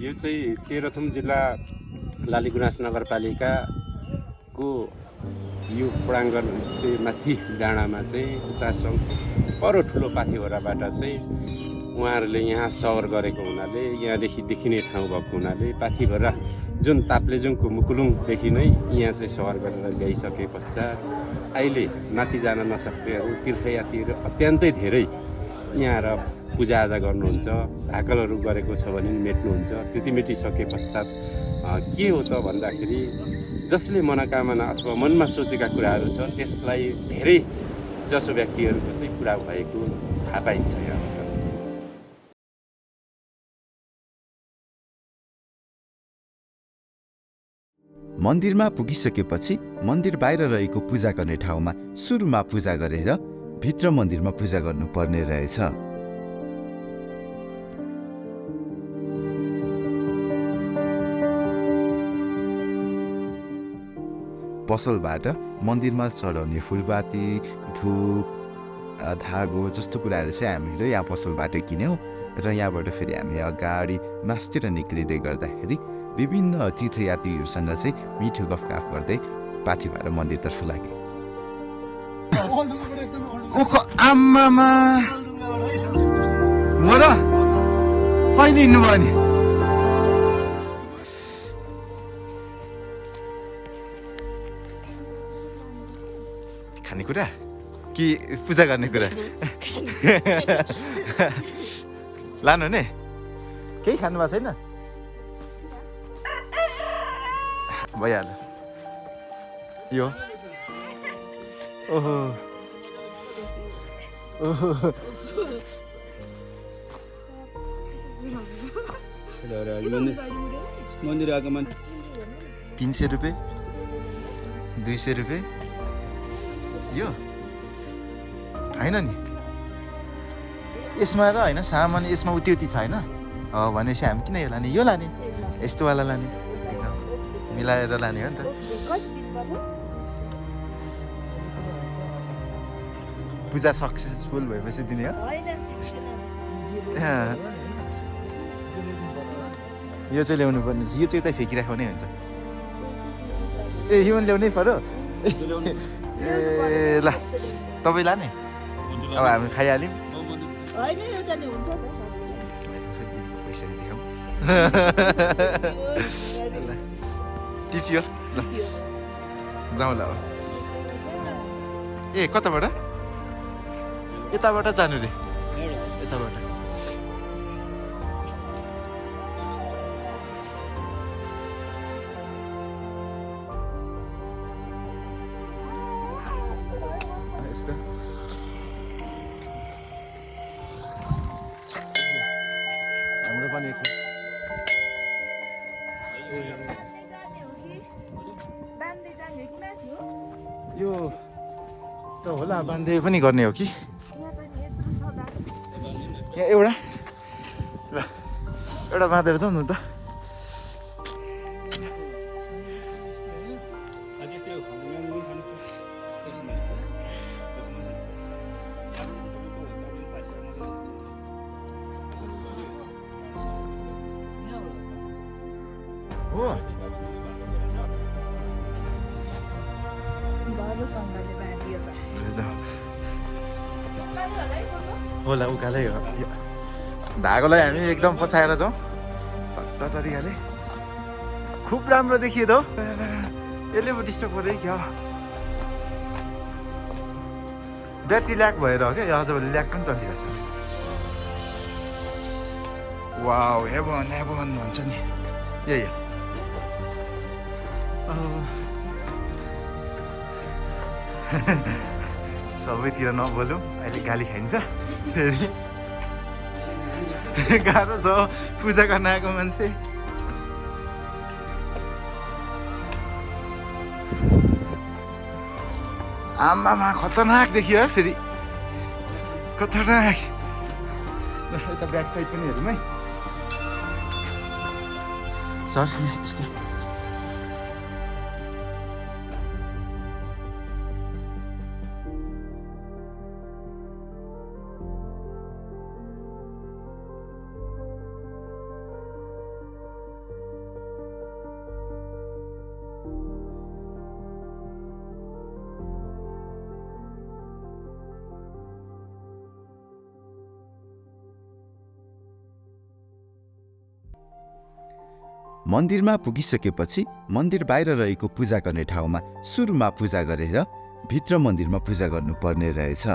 यो चाहिँ तेह्रथुम जिल्ला लालीगुराँस नगरपालिकाको यो प्राङ्गण माथि डाँडामा चाहिँ उचासङ पर ठुलो पाथिभराबाट चाहिँ उहाँहरूले यहाँ सवर गरेको हुनाले यहाँदेखि देखिने ठाउँ भएको हुनाले पाथिभरा जुन ताप्लेजुङको मुकुलुङदेखि नै यहाँ चाहिँ सवार गरेर ल्याइसके पश्चात अहिले माथि जान नसक्नेहरू तीर्थयात्रीहरू अत्यन्तै धेरै यहाँ आएर पूजाआजा गर्नुहुन्छ, भाकलहरू गरेको छ भने मेट्नुहुन्छ। त्यति मेटिसके पश्चात के हो त भन्दाखेरि जसले मनोकामना अथवा मनमा सोचेका कुराहरू छ त्यसलाई धेरै जसो व्यक्तिहरूको चाहिँ पुरा भएको थाहा पाइन्छ यहाँ। मन्दिरमा पुगिसकेपछि मन्दिर बाहिर रहेको पूजा गर्ने ठाउँमा सुरुमा पूजा गरेर भित्र मन्दिरमा पूजा गर्नुपर्ने रहेछ। पसलबाट मन्दिरमा चढाउने फुलबाती, धुप, धागो जस्तो कुराहरू चाहिँ हामीले यहाँ पसलबाट किन्यौँ र यहाँबाट फेरि हामी अगाडि मास्तिर निक्लिँदै गर्दाखेरि विभिन्न तीर्थयात्रीहरूसँग चाहिँ मिठो गफगाफ गर्दै पाथिभरा मन्दिरतर्फ लाग्यो। ओखो आम्मामा हो र कहिले हिँड्नुभयो नि? खानेकुरा कि पूजा गर्ने कुरा लानु ने? केही खानु भएको छैन? भइहाल्यो यो। ओहो ओहो मन्दिर आगमन 300 रुपियाँ 200 रुपियाँ यो होइन नि? यसमा र होइन सामान यसमा उति उति छ होइन? भनेपछि हामी किन यो लाने? यो लाने, यस्तोवाला लाने, एकदम मिलाएर लाने हो नि त। पूजा सक्सेसफुल भएपछि दिने हो? यो चाहिँ ल्याउनु पर्ने, यो चाहिँ उता फ्याँकिराख्ने हुन्छ। ए यो पनि ल्याउनै पर्यो? ए ल तपाईँ लाने? अब हामी खाइहाल्यौँ। पैसा देखाउँ टिप्यो ल जाउँ ल। ए कताबाट? यताबाट जानु रे, यताबाट। यस्तो हाम्रो पनि यो त होला, बाँध्दै पनि गर्ने हो कि? यहाँ एउटा ल एउटा बाँधेर जाउँ न त। हो होला उकालै हो। धागोलाई हामी एकदम पछाएर जाउँ चट्ट तरिकाले। खुब राम्रो देखियो त हो। यसले पो डिस्टर्ब गरेँ क्या? ब्याट्री ल्याक भएर हो क्या? अझ ल्याक पनि चलिरहेछ। वाउ हेभन हेभन भन्छ नि यही हो। सबैतिर नबोलौँ, अहिले गाली खाइन्छ फेरि। गाह्रो छ पूजा गर्न आएको मान्छे। आमामा खतरनाक देखियो है फेरि, खतरनाक। यता ब्याक साइड पनि हेरौँ है सर। यस्तो मन्दिरमा पुगिसकेपछि मन्दिर बाहिर रहेको पूजा गर्ने ठाउँमा सुरुमा पूजा गरेर भित्र मन्दिरमा पूजा गर्नुपर्ने रहेछ।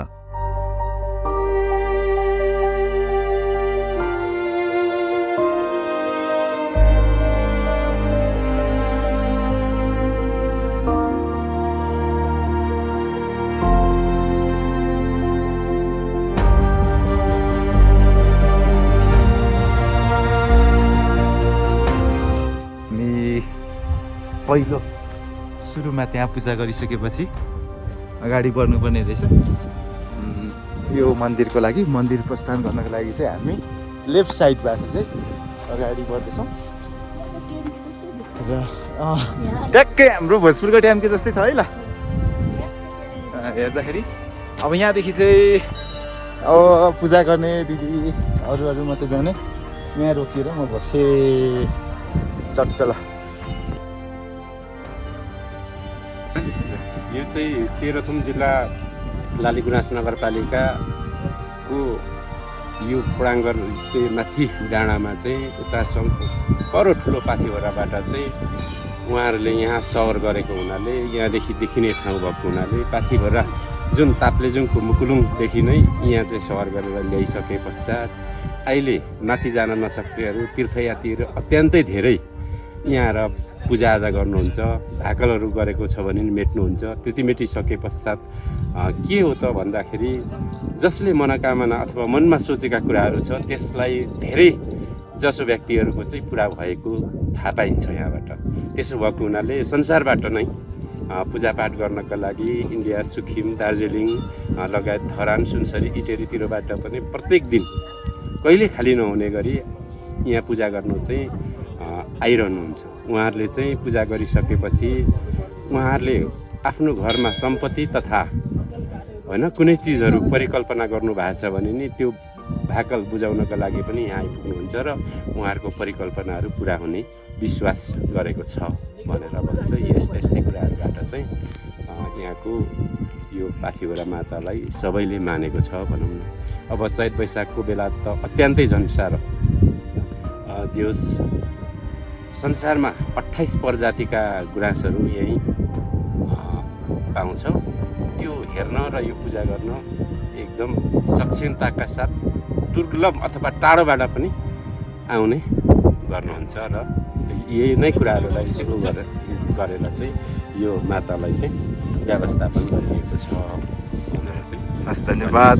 पहिलो सुरुमा त्यहाँ पूजा गरिसकेपछि अगाडि बढ्नुपर्ने रहेछ। यो मन्दिरको लागि मन्दिर प्रस्थान गर्नको लागि चाहिँ हामी लेफ्ट साइडबाट चाहिँ अगाडि बढ्दैछौँ र ट्याक्कै हाम्रो भोजपुरको ट्याम्के जस्तै छ है ल हेर्दाखेरि। अब यहाँदेखि चाहिँ अब पूजा गर्ने दिदी अरू मात्रै जाने, यहाँ रोकिएर म बसेँ चट्ट ल। यो चाहिँ तेह्रथुम जिल्ला लालीगुराँस नगरपालिकाको यो प्राङ्गण चाहिँ माथि डाँडामा चाहिँ उता पर ठुलो पाथिभराबाट चाहिँ उहाँहरूले यहाँ सवर गरेको हुनाले यहाँदेखि देखिने ठाउँ भएको हुनाले पाथिभरा जुन ताप्लेजुङको मुकुलुङदेखि नै यहाँ चाहिँ सवर गरेर ल्याइसके पश्चात अहिले माथि जान नसक्नेहरू तीर्थयात्रीहरू अत्यन्तै धेरै यहाँ र पूजाआजा गर्नुहुन्छ। भाकलहरू गरेको छ भने नि मेट्नुहुन्छ। त्यति मेटिसके पश्चात के हो त भन्दाखेरि जसले मनोकामना अथवा मनमा सोचेका कुराहरू छ त्यसलाई धेरै जसो व्यक्तिहरूको चाहिँ पुरा भएको थाहा पाइन्छ यहाँबाट। त्यसो भएको हुनाले संसारबाट नै पूजापाठ गर्नका लागि इन्डिया, सुखिम, दार्जिलिङ लगायत धरान, सुनसरी, इटेरीतिरबाट पनि प्रत्येक दिन कहिले खाली नहुने गरी यहाँ पूजा गर्नु चाहिँ आइरहनुहुन्छ। उहाँहरूले चाहिँ पूजा गरिसकेपछि उहाँहरूले आफ्नो घरमा सम्पत्ति तथा होइन कुनै चिजहरू परिकल्पना गर्नु भएको छ भने नि त्यो भाकल बुझाउनको लागि पनि यहाँ आइपुग्नुहुन्छ र उहाँहरूको परिकल्पनाहरू पुरा हुने विश्वास गरेको छ भनेर भन्छ। यस्तै कुराहरूबाट चाहिँ यहाँको यो पाथिभरा मातालाई सबैले मानेको छ भनौँ न। अब चैत वैशाखको बेला त अत्यन्तै झन् साह्रो जे होस् संसारमा 28 प्रजातिका गुराँसहरू यहीँ पाउँछौँ। त्यो हेर्न र यो पूजा गर्न एकदम सक्षमताका साथ दुर्लभ अथवा टाढोबाट पनि आउने गर्नुहुन्छ र यही नै कुराहरूलाई चाहिँ गरेर चाहिँ यो मातालाई चाहिँ व्यवस्थापन गरिएको छ भनेर चाहिँ धन्यवाद।